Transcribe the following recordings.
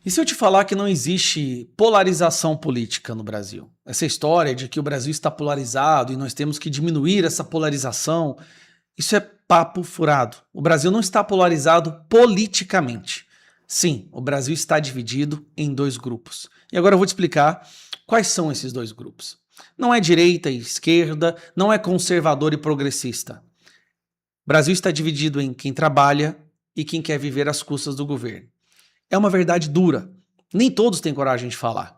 E se eu te falar que não existe polarização política no Brasil? Essa história de que o Brasil está polarizado e nós temos que diminuir essa polarização, isso é papo furado. O Brasil não está polarizado politicamente. Sim, o Brasil está dividido em dois grupos. E agora eu vou te explicar quais são esses dois grupos. Não é direita e esquerda, não é conservador e progressista. O Brasil está dividido em quem trabalha e quem quer viver às custas do governo. É uma verdade dura. Nem todos têm coragem de falar.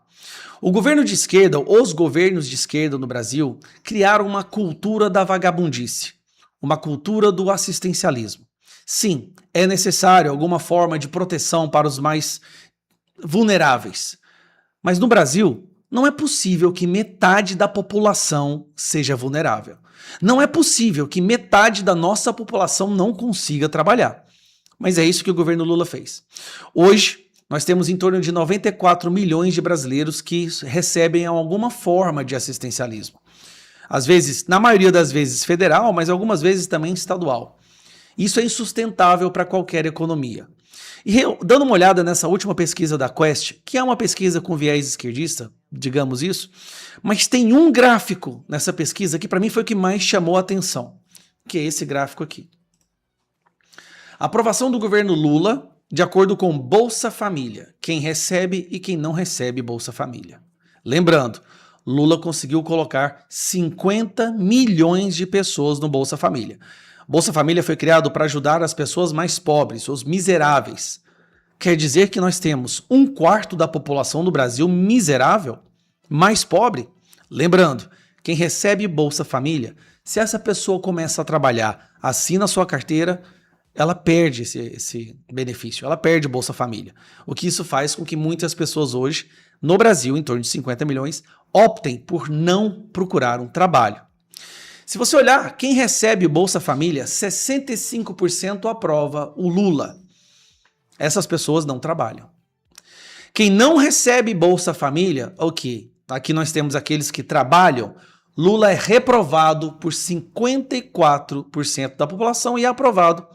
O governo de esquerda, os governos de esquerda no Brasil, criaram uma cultura da vagabundice, uma cultura do assistencialismo. Sim, é necessário alguma forma de proteção para os mais vulneráveis. Mas no Brasil, não é possível que metade da população seja vulnerável. Não é possível que metade da nossa população não consiga trabalhar. Mas é isso que o governo Lula fez. Hoje, nós temos em torno de 94 milhões de brasileiros que recebem alguma forma de assistencialismo. Às vezes, na maioria das vezes federal, mas algumas vezes também estadual. Isso é insustentável para qualquer economia. E dando uma olhada nessa última pesquisa da Quest, que é uma pesquisa com viés esquerdista, digamos isso, mas tem um gráfico nessa pesquisa que para mim foi o que mais chamou a atenção, que é esse gráfico aqui. A aprovação do governo Lula, de acordo com Bolsa Família, quem recebe e quem não recebe Bolsa Família. Lembrando, Lula conseguiu colocar 50 milhões de pessoas no Bolsa Família. Bolsa Família foi criado para ajudar as pessoas mais pobres, os miseráveis. Quer dizer que nós temos 1/4 da população do Brasil miserável, mais pobre? Lembrando, quem recebe Bolsa Família, se essa pessoa começa a trabalhar, assina a sua carteira, ela perde esse benefício, ela perde Bolsa Família. O que isso faz com que muitas pessoas hoje, no Brasil, em torno de 50 milhões, optem por não procurar um trabalho. Se você olhar, quem recebe Bolsa Família, 65% aprova o Lula. Essas pessoas não trabalham. Quem não recebe Bolsa Família, ok, aqui nós temos aqueles que trabalham, Lula é reprovado por 54% da população e é aprovado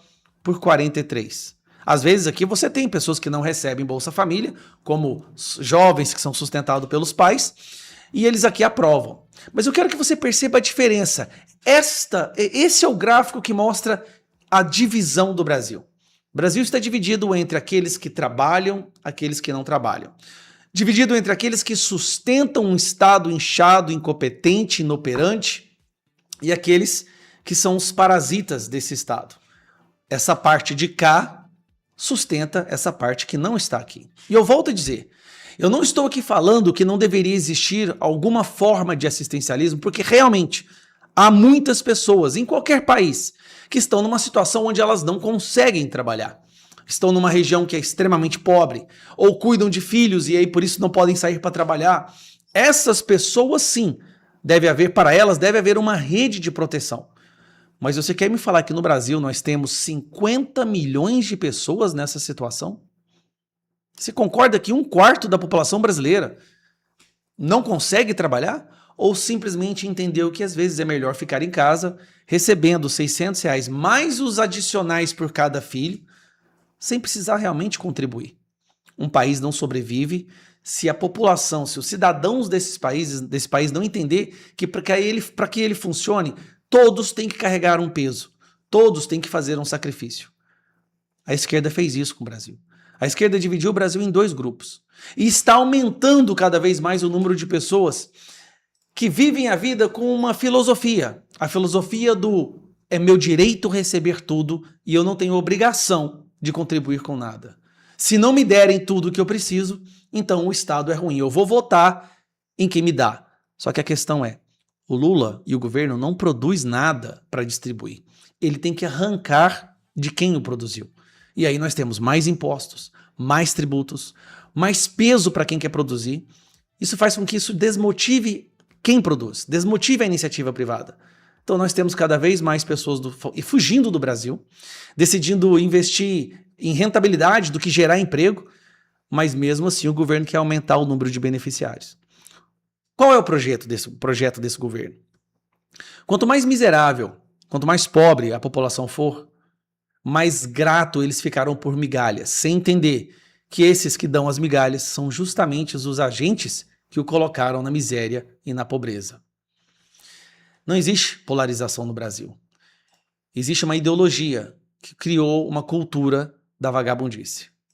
por 43%. Às vezes aqui você tem pessoas que não recebem Bolsa Família, como jovens que são sustentados pelos pais, e eles aqui aprovam. Mas eu quero que você perceba a diferença. Esse é o gráfico que mostra a divisão do Brasil. O Brasil está dividido entre aqueles que trabalham, aqueles que não trabalham. Dividido entre aqueles que sustentam um Estado inchado, incompetente, inoperante, e aqueles que são os parasitas desse Estado. Essa parte de cá sustenta essa parte que não está aqui. E eu volto a dizer, eu não estou aqui falando que não deveria existir alguma forma de assistencialismo, porque realmente há muitas pessoas em qualquer país que estão numa situação onde elas não conseguem trabalhar. Estão numa região que é extremamente pobre, ou cuidam de filhos e aí por isso não podem sair para trabalhar. Essas pessoas sim, para elas deve haver uma rede de proteção. Mas você quer me falar que no Brasil nós temos 50 milhões de pessoas nessa situação? Você concorda que 1/4 da população brasileira não consegue trabalhar? Ou simplesmente entendeu que às vezes é melhor ficar em casa recebendo R$600 mais os adicionais por cada filho, sem precisar realmente contribuir? Um país não sobrevive se a população, se os cidadãos desse país não entender que para que ele funcione, todos têm que carregar um peso, todos têm que fazer um sacrifício. A esquerda fez isso com o Brasil. A esquerda dividiu o Brasil em dois grupos e está aumentando cada vez mais o número de pessoas que vivem a vida com uma filosofia. A filosofia do é meu direito receber tudo e eu não tenho obrigação de contribuir com nada. Se não me derem tudo o que eu preciso, então o Estado é ruim. Eu vou votar em quem me dá. Só que a questão é, o Lula e o governo não produz nada para distribuir. Ele tem que arrancar de quem o produziu. E aí nós temos mais impostos, mais tributos, mais peso para quem quer produzir. Isso faz com que isso desmotive quem produz, desmotive a iniciativa privada. Então nós temos cada vez mais pessoas fugindo do Brasil, decidindo investir em rentabilidade do que gerar emprego, mas mesmo assim o governo quer aumentar o número de beneficiários. Qual é o projeto desse governo? Quanto mais miserável, quanto mais pobre a população for, mais grato eles ficarão por migalhas, sem entender que esses que dão as migalhas são justamente os agentes que o colocaram na miséria e na pobreza. Não existe polarização no Brasil. Existe uma ideologia que criou uma cultura da vagabundice.